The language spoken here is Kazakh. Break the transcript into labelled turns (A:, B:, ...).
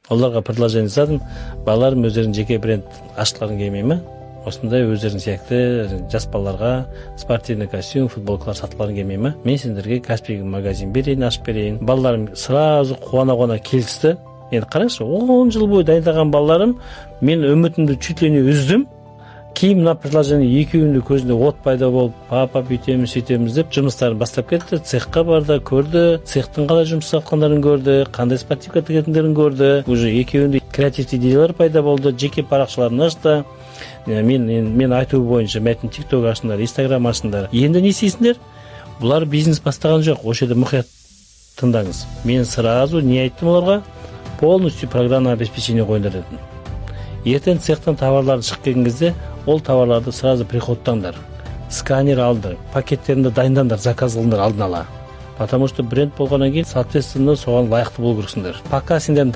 A: Оларға предложение жасадым. Балаларым өздерінің жеке бренд ашқыларын келмей ме? Осындай өздерінің сияқты жас балаларға спортивный костюм, футболкалар сатқыларын келмей ме? Мен сендерге Каспий магазин берейін, ашып берейін. Балаларым сразу қуана келісті. Енді қараңызшы, 10 жыл бойы дайындаған балаларым, мен үмітімді чуть ли не үздім. Кейін мына предложение екеуінің көзінде от пайда болып, папа бүйтеміз, сөйтеміз деп жұмыстарын бастап кетті. Цехқа барды, көрді, цехтың қалай жұмыс жасатқандарын көрді, қандай спортивка тігетіндерін көрді. Уже екеуінде креативті идеялар пайда болды, жеке парақшаларын ашты. Мен айту бойынша мәтін TikTok ашыңдар, Instagram ашыңдар. Енді не істейсіңдер? Бұлар бизнес бастаған жоқ, осы жерде мұқият тыңдаңыз. Мен сразу не айттым оларға? Полностью программное обеспечение қойыңдар дедім. Ертең цехтан товарларды шығып келген кезде, ол товарларды сразу приходтаңдар. Сканер алды, пакеттерінде дайындаңдар, заказ қылыңдар алдын ала. Потому что бренд болғаннан кейін, соответственно, соған лайықты болу керексіңдер. Пока сендердің